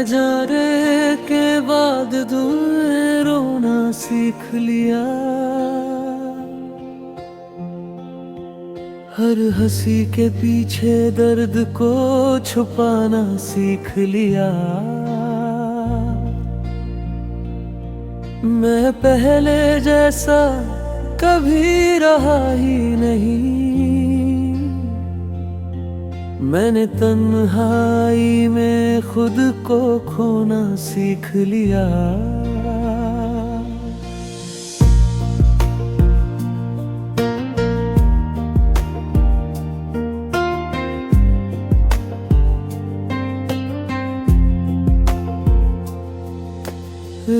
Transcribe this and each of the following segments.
जाने के बाद तुमने रोना सीख लिया। हर हंसी के पीछे दर्द को छुपाना सीख लिया। मैं पहले जैसा कभी रहा ही नहीं। मैंने तन्हाई में खुद को खोना सीख लिया।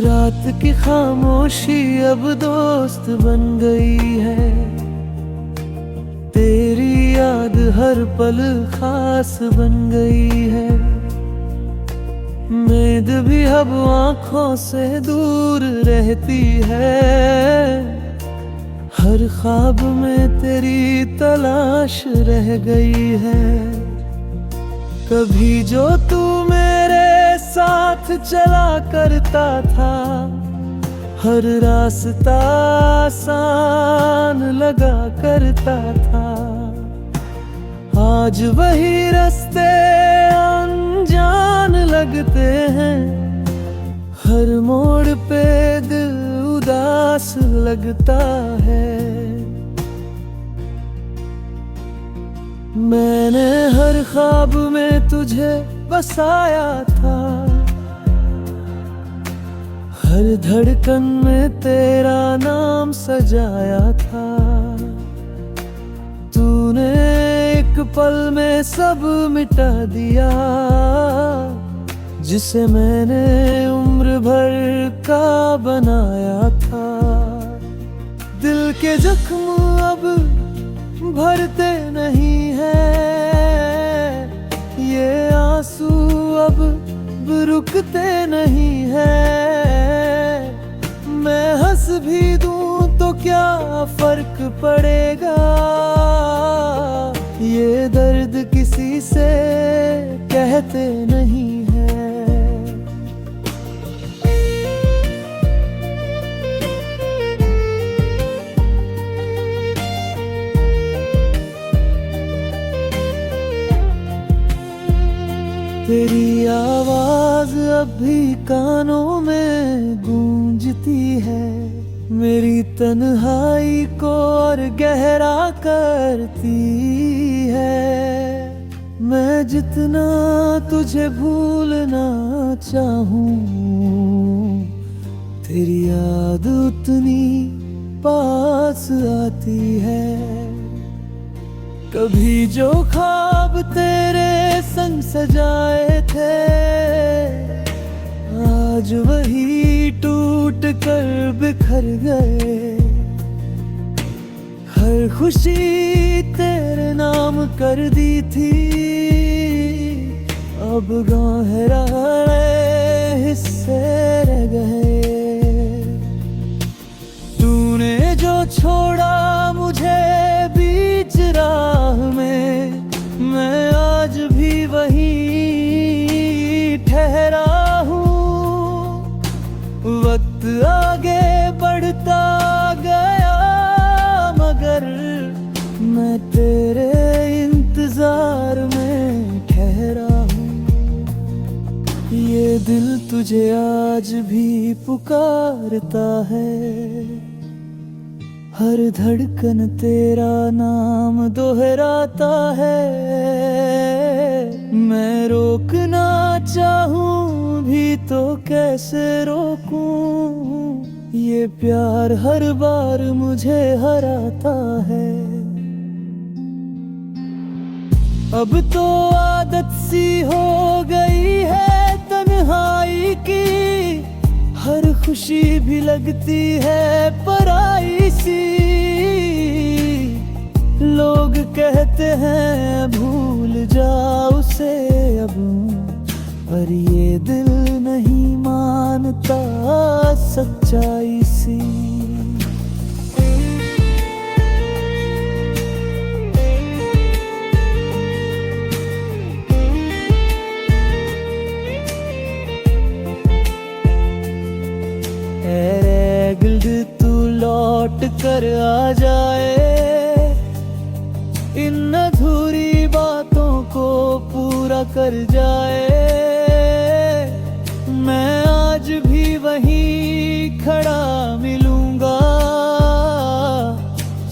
रात की खामोशी अब दोस्त बन गई है। तेरी याद हर पल खास बन गई है। नींद भी अब आंखों से दूर रहती है। हर ख्वाब में तेरी तलाश रह गई है। कभी जो तू मेरे साथ चला करता था, हर रास्ता आसान लगा करता था। आज वही रास्ते अनजान लगते हैं। हर मोड़ पे दिल उदास लगता है। मैंने हर ख्वाब में तुझे बसाया था। हर धड़कन में तेरा नाम सजाया था। तूने एक पल में सब मिटा दिया, जिसे मैंने उम्र भर का बनाया था। दिल के जख्म अब भरते नहीं है। ये आंसू अब रुकते नहीं है। मैं हंस भी दूं तो क्या फर्क पड़ेगा। ये दर्द किसी से कहते नहीं है। तेरी आवाज अब भी कानों में गूंजती है। मेरी तन्हाई को और गहरा करती है। मैं जितना तुझे भूलना चाहूं, तेरी याद उतनी पास आती है। कभी जो ख्वाब तेरे संग सजाए थे, आज वही टूट कर बिखर गए। हर खुशी तेरे नाम कर दी थी, अब गहरे हिस्से रह गए। तूने जो छोड़ा मुझे बीच राह में, मैं आज भी वहीं ठहरा हूँ। वक्त आगे बढ़ता गया, मगर मैं तेरे इंतजार में ठहरा हूँ। ये दिल तुझे आज भी पुकारता है। हर धड़कन तेरा नाम दोहराता है। मैं रोकना चाहूं भी तो कैसे रोकूं। ये प्यार हर बार मुझे हराता है। अब तो आदत सी हो गई है तन्हाई की। हर खुशी भी लगती है पराई सी। लोग कहते हैं भूल जा उसे अब, पर ये दिल नहीं मानता सच्चाई सी। गिल्ड तू लौट कर आ जाए, इन अधूरी बातों को पूरा कर जाए। मैं आज भी वहीं खड़ा मिलूंगा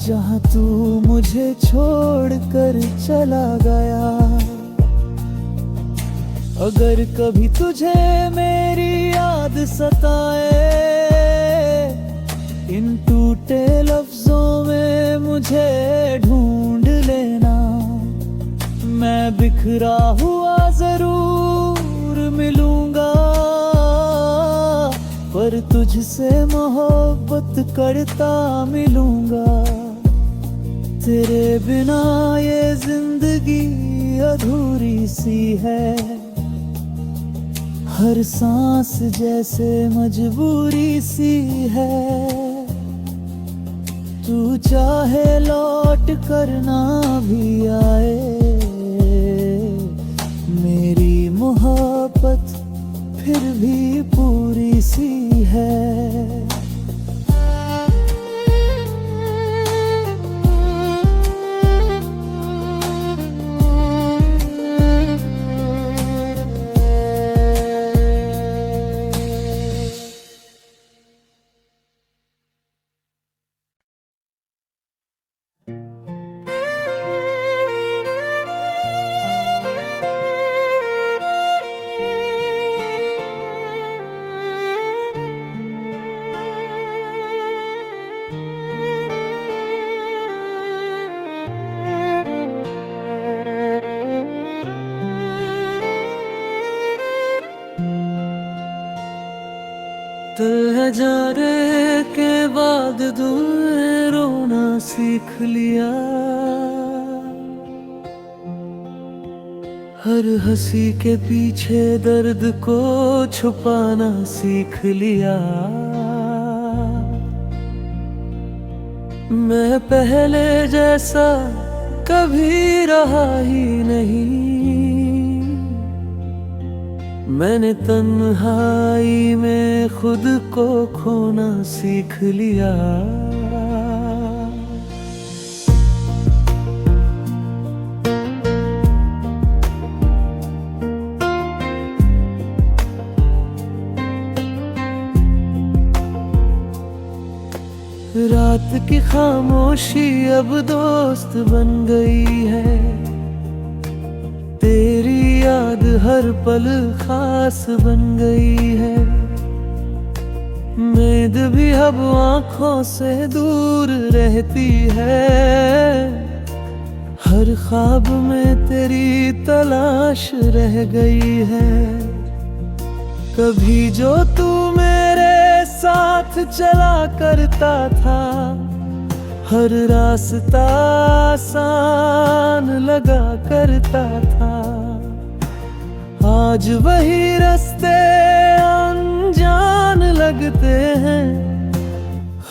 जहाँ तू मुझे छोड़ कर चला गया। अगर कभी तुझे मेरी याद सताए, इन टूटे लफ्जों में मुझे ढूंढ लेना। मैं बिखरा हुआ जरूर मिलूंगा, पर तुझसे मोहब्बत करता मिलूंगा। तेरे बिना ये जिंदगी अधूरी सी है, हर सांस जैसे मजबूरी सी है। तू चाहे लौट कर ना भी आए, मेरी मोहब्बत फिर भी पूरी सी है। दिल है जाने के बाद तूने रोना सीख लिया, हर हंसी के पीछे दर्द को छुपाना सीख लिया। मैं पहले जैसा कभी रहा ही नहीं, मैंने तन्हाई में खुद को खोना सीख लिया। रात की खामोशी अब दोस्त बन गई है, तेरी याद हर पल खास बन गई है। नींद भी अब आँखों से दूर रहती है, हर ख्वाब में तेरी तलाश रह गई है। कभी जो तू मेरे साथ चला करता था, हर रास्ता आसान लगा करता था। आज वही रास्ते अनजान लगते हैं,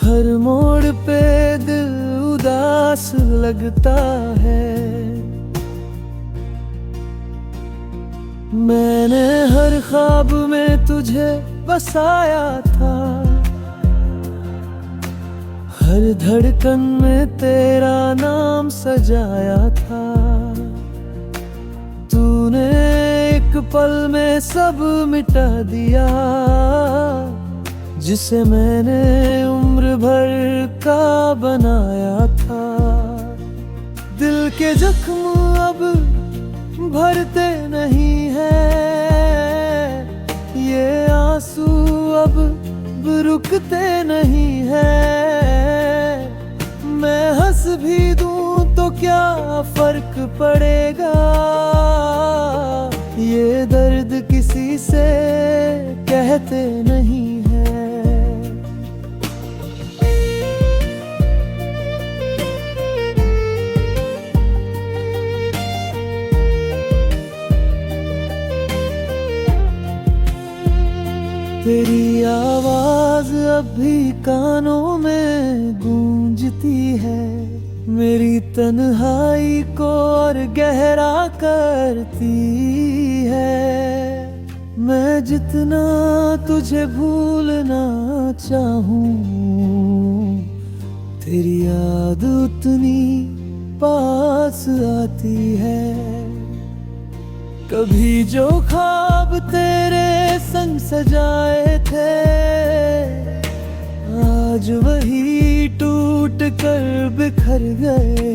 हर मोड़ पे दिल उदास लगता है। मैंने हर ख्वाब में तुझे बसाया था, हर धड़कन में तेरा नाम सजाया था। तूने एक पल में सब मिटा दिया, जिसे मैंने उम्र भर का बनाया था। दिल के जख्म अब भरते नहीं है, ये आंसू अब रुकते नहीं है। मैं हंस भी दूं तो क्या फर्क पड़ेगा, ये दर्द किसी से कहते नहीं है। तेरी आवाज अब भी कानों में गूंजती है, मेरी तन्हाई को और गहरा करती है। मैं जितना तुझे भूलना चाहूं, तेरी याद उतनी पास आती है। कभी जो ख्वाब तेरे संग सजाए थे, आज वही टूट कर बिखर गए।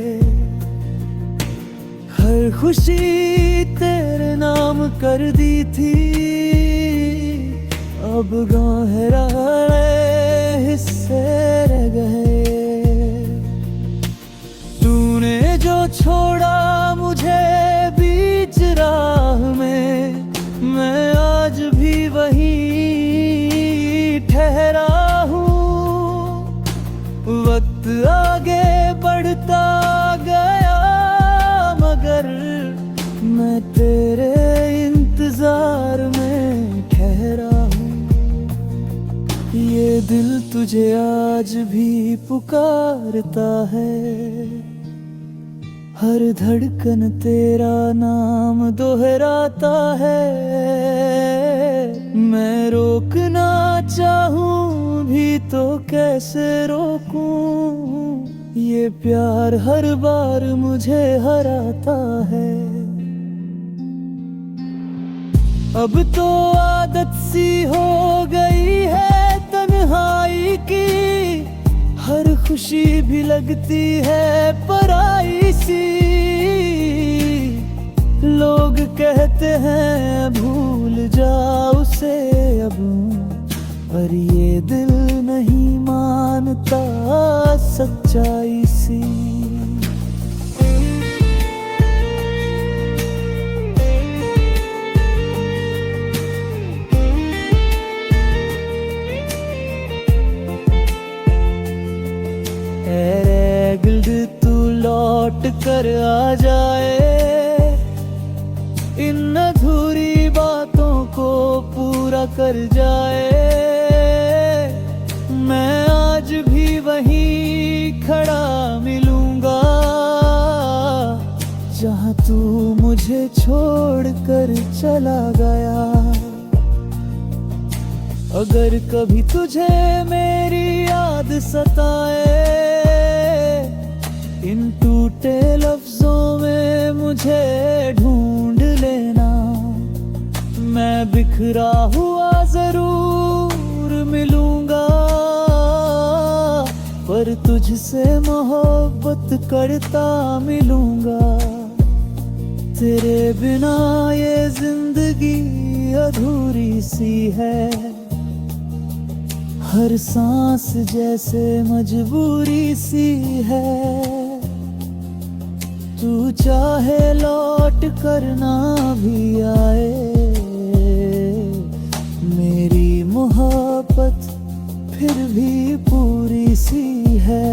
हर खुशी तेरे नाम कर दी थी, अब गहरे हिस्से रह गए। तूने जो छोड़ा मुझे बीच राह में, मैं आज भी वहीं ठहरा हूँ। वक्त आगे बढ़ता गया, मगर मैं तेरे इंतजार में ठहरा हूँ। ये दिल तुझे आज भी पुकारता है, हर धड़कन तेरा नाम दोहराता है। मैं रोकना चाहूं भी तो कैसे रोकूं, ये प्यार हर बार मुझे हराता है। अब तो आदत सी हो गई है तन्हाई की, हर खुशी भी लगती है पराई सी। लोग कहते हैं भूल जा उसे अब, पर ये दिल नहीं मानता सच्चाई सी। तू लौट कर आ जाए, इन अधूरी बातों को पूरा कर जाए। मैं आज भी वहीं खड़ा मिलूंगा, जहां तू मुझे छोड़ कर चला गया। अगर कभी तुझे मेरी याद सताए, इन टूटे लफ्जों में मुझे ढूंढ लेना। मैं बिखरा हुआ जरूर मिलूंगा, पर तुझसे मोहब्बत करता मिलूंगा। तेरे बिना ये जिंदगी अधूरी सी है, हर सांस जैसे मजबूरी सी है। तू चाहे लौट कर ना भी आए, मेरी मोहब्बत फिर भी पूरी सी है।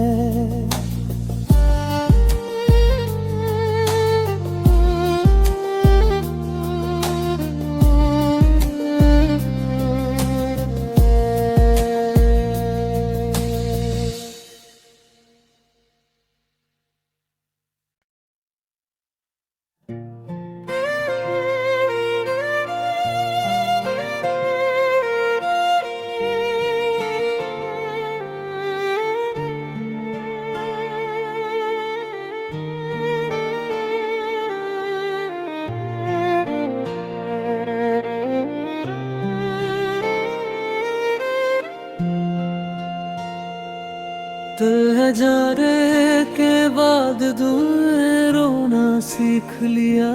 दिल है जाने के बाद तूने रोना सीख लिया,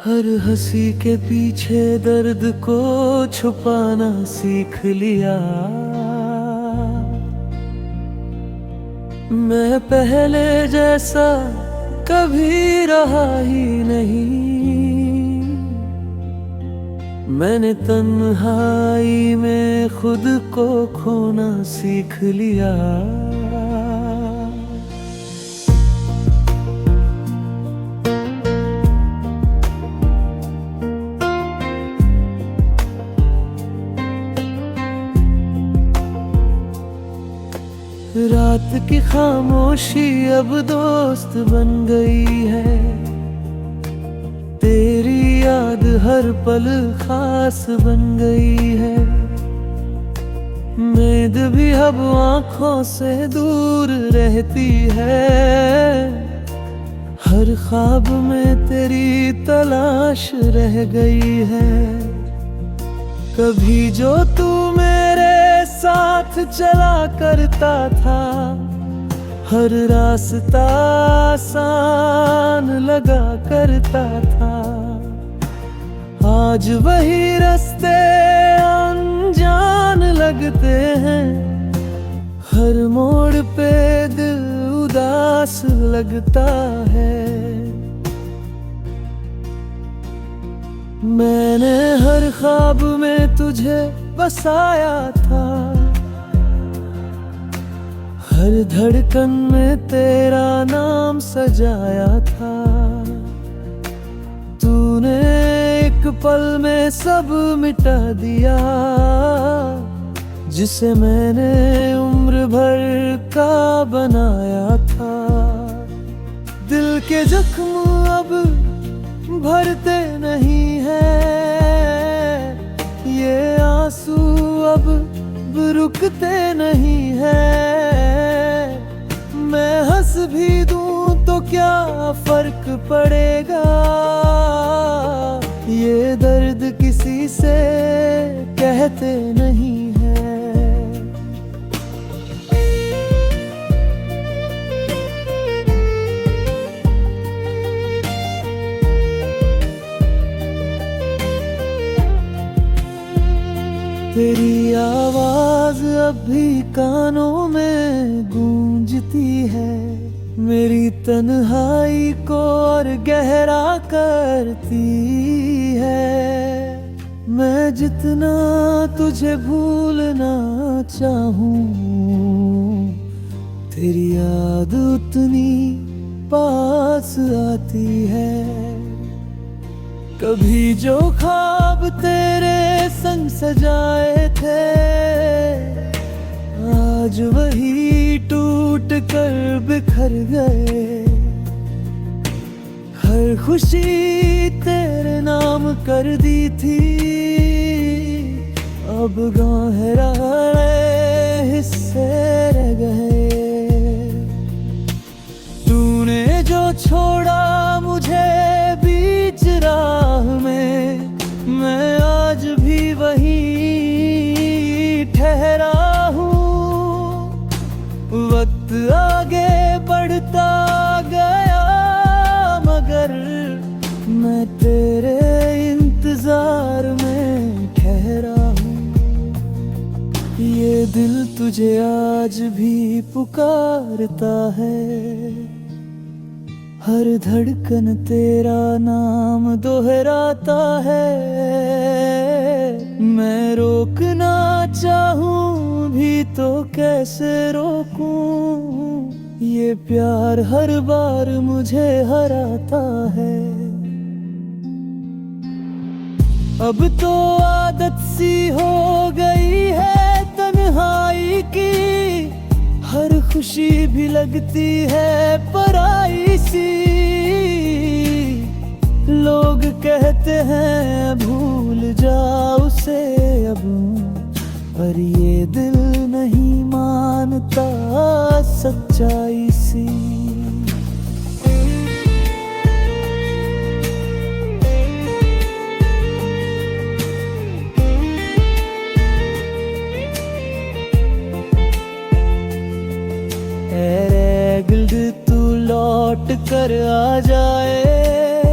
हर हंसी के पीछे दर्द को छुपाना सीख लिया। मैं पहले जैसा कभी रहा ही नहीं, मैंने तन्हाई में खुद को खोना सीख लिया। रात की खामोशी अब दोस्त बन गई है, तेरी याद हर पल खास बन गई है। नींद भी अब आंखों से दूर रहती है। हर ख्वाब में तेरी तलाश रह गई है। कभी जो तू मेरे साथ चला करता था, हर रास्ता आसान लगा करता था। आज वही रास्ते अनजान लगते हैं। हर मोड़ पे दिल उदास लगता है। मैंने हर ख्वाब में तुझे बसाया था। हर धड़कन में तेरा नाम सजाया था। तूने एक पल में सब मिटा दिया, जिसे मैंने उम्र भर का बनाया था। दिल के जख्म अब भरते नहीं है। ये आंसू अब रुकते नहीं है। मैं हंस भी दूं तो क्या फर्क पड़ेगा। ये दर्द किसी से कहते नहीं है। तेरी आवाज अब भी कानों में गूंजती है। मेरी तन्हाई को और गहरा करती है। मैं जितना तुझे भूलना चाहूं, तेरी याद उतनी पास आती है। कभी जो ख्वाब तेरे संग सजाए थे, आज वही टूट कर बिखर गए। हर खुशी तेरे नाम कर दी थी, अब गहरे हिस्से रह गए। तूने जो छोड़ा मुझे बीच राह में, मैं आज भी वही ठहरा हूँ। वक्त आगे बढ़ता गया, मगर मैं तेरे इंतजार में ठहरा हूँ। ये दिल तुझे आज भी पुकारता है। हर धड़कन तेरा नाम दोहराता है। मैं रोकना चाहूं भी तो कैसे रोकूं। ये प्यार हर बार मुझे हराता है। अब तो आदत सी हो गई है तन्हाई की। हर खुशी भी लगती है पराई सी। लोग कहते हैं भूल जा उसे अब, पर ये दिल नहीं मानता सच्चाई सी। तू लौट कर आ जाए,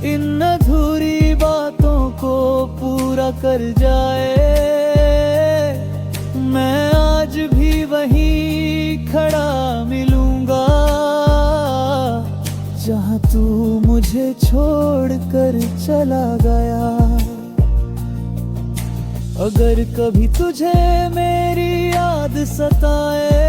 इन अधूरी बातों को पूरा कर जाए। मैं आज भी वहीं खड़ा मिलूंगा, जहां तू मुझे छोड़ कर चला गया। अगर कभी तुझे मेरी याद सताए,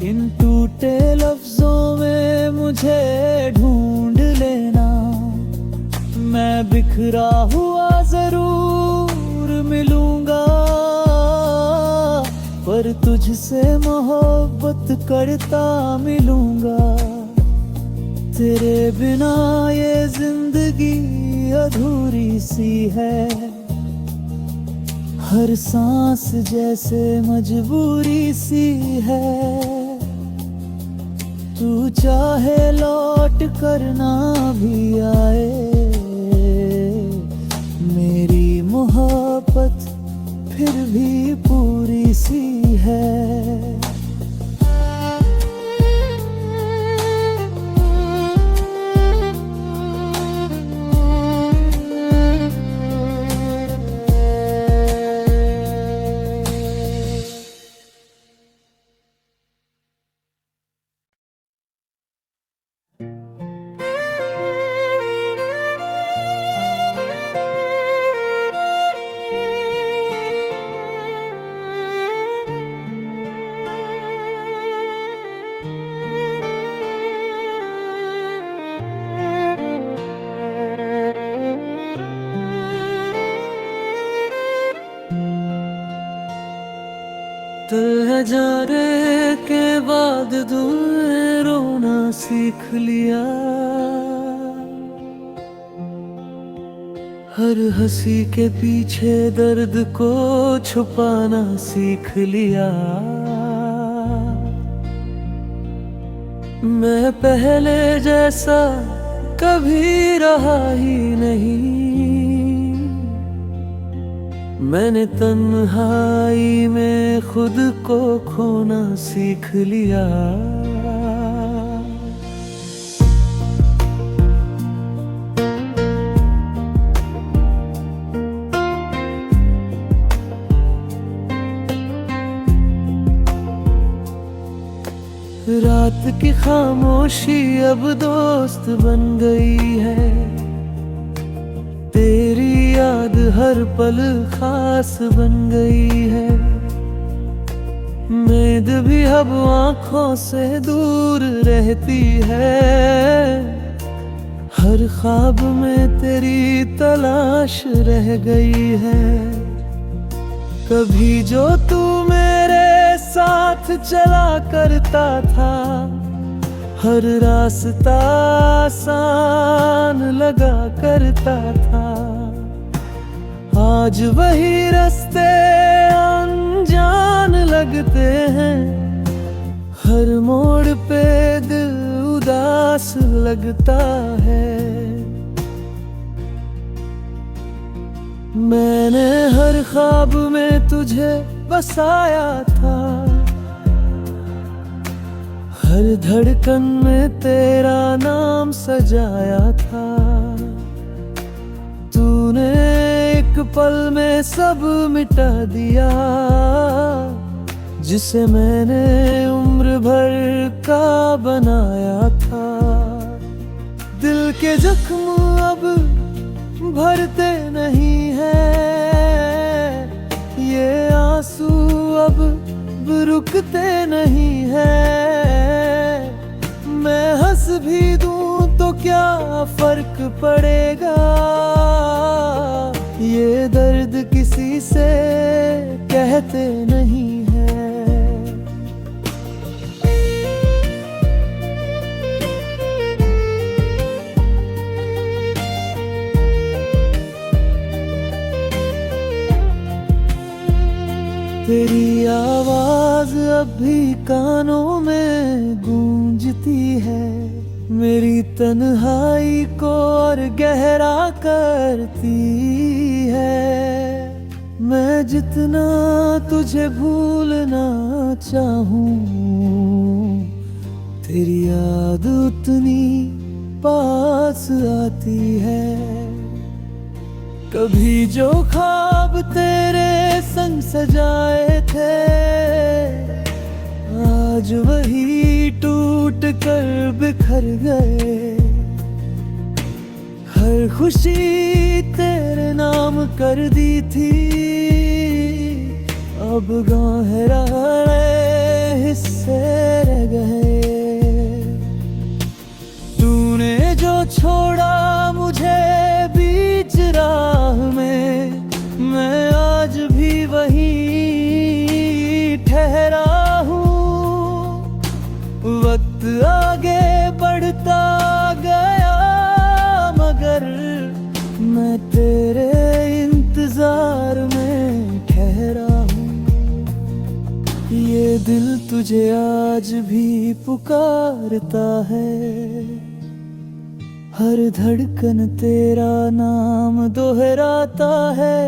इन टूटे लफ्जों में मुझे ढूंढ लेना। मैं बिखरा हुआ जरूर मिलूंगा, पर तुझसे मोहब्बत करता मिलूंगा। तेरे बिना ये जिंदगी अधूरी सी है। हर सांस जैसे मजबूरी सी है, तू चाहे लौट कर ना भी आए, मेरी मोहब्बत फिर भी पूरी सी है। दिल है जाने के बाद तूने रोना सीख लिया, हर हंसी के पीछे दर्द को छुपाना सीख लिया। मैं पहले जैसा कभी रहा ही नहीं, मैंने तन्हाई में खुद को खोना सीख लिया। रात की खामोशी अब दोस्त बन गई है, तेरी याद हर पल खास बन गई है। नींद भी अब आंखों से दूर रहती है, हर ख्वाब में तेरी तलाश रह गई है। कभी जो तू मेरे साथ चला करता था, हर रास्ता आसान लगा करता था, आज वही रास्ते अनजान लगते हैं। हर मोड़ पे दिल उदास लगता है। मैंने हर ख्वाब में तुझे बसाया था, हर धड़कन में तेरा नाम सजाया था। तूने एक पल में सब मिटा दिया, जिसे मैंने उम्र भर का बनाया था। दिल के जख्म अब भरते नहीं है, ये आंसू अब रुकते नहीं है। मैं हंस भी दूं तो क्या फर्क पड़ेगा, ये दर्द किसी से कहते नहीं है। तेरी आवाज अब भी कानों में गूंजती है, मेरी तन्हाई को और गहरा करती है। मैं जितना तुझे भूलना चाहूं, तेरी याद उतनी पास आती है। कभी जो ख्वाब तेरे संग सजाए थे, आज वही टूट कर बिखर गए। हर खुशी तेरे नाम कर दी थी, अब गहरे हिस्से रह गए। तूने जो छोड़ा मुझे बीच राह में, मैं आज भी वही ठहरा हूँ। वक्त आगे बढ़ता गया, मगर मैं तेरे इंतजार में ठहरा तुझे आज भी पुकारता है। हर धड़कन तेरा नाम दोहराता है।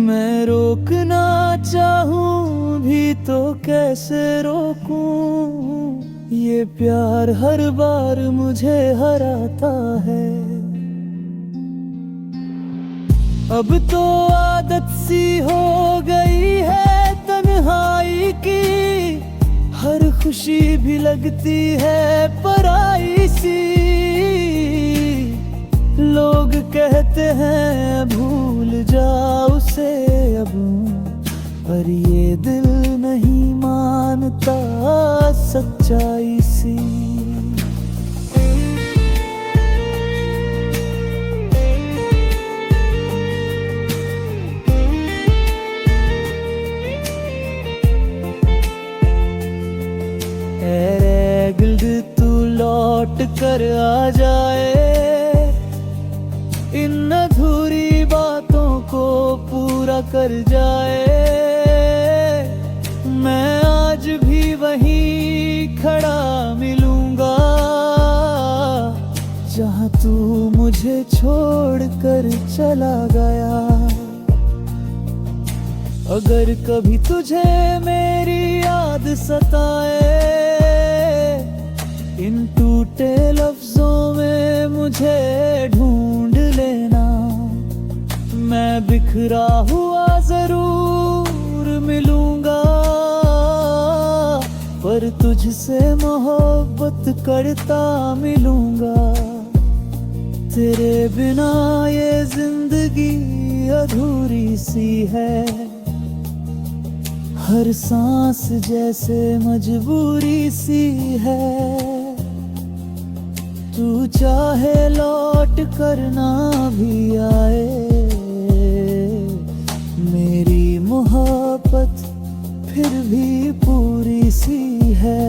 मैं रोकना चाहूं भी तो कैसे रोकूं, ये प्यार हर बार मुझे हराता है। अब तो आदत सी हो गई है तन्हाई की, हर खुशी भी लगती है पराई सी। लोग कहते हैं भूल जा उसे अब, पर ये दिल नहीं मानता सच्चाई सी। तू लौट कर आ जाए, इन अधूरी बातों को पूरा कर जाए। मैं आज भी वहीं खड़ा मिलूंगा, जहां तू मुझे छोड़ कर चला गया। अगर कभी तुझे मेरी याद सताए, इन टूटे लफ्जों में मुझे ढूंढ लेना। मैं बिखरा हुआ जरूर मिलूंगा, पर तुझसे मोहब्बत करता मिलूंगा। तेरे बिना ये जिंदगी अधूरी सी है, हर सांस जैसे मजबूरी सी है। तू चाहे लौट कर ना भी आए, मेरी मोहब्बत फिर भी पूरी सी है।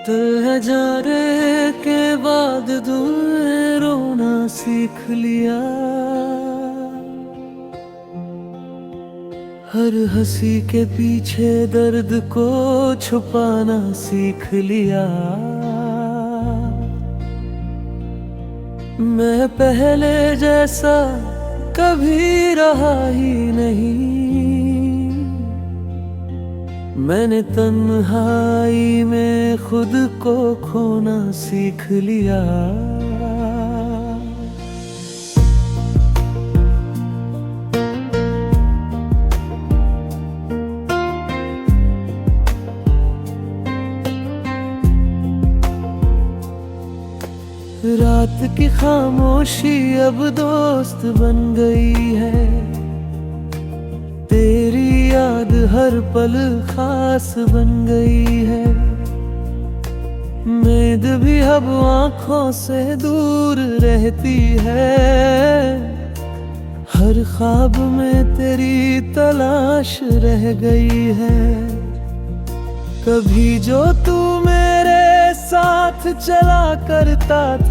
दिल है जाने के बाद दूर रोना सीख लिया, हर हंसी के पीछे दर्द को छुपाना सीख लिया। मैं पहले जैसा कभी रहा ही नहीं, मैंने तन्हाई में खुद को खोना सीख लिया। रात की खामोशी अब दोस्त बन गई है, तेरी याद हर पल खास बन गई है। नींद भी अब आँखों से दूर रहती है, हर ख्वाब में तेरी तलाश रह गई है। कभी जो तू मेरे साथ चला करता था,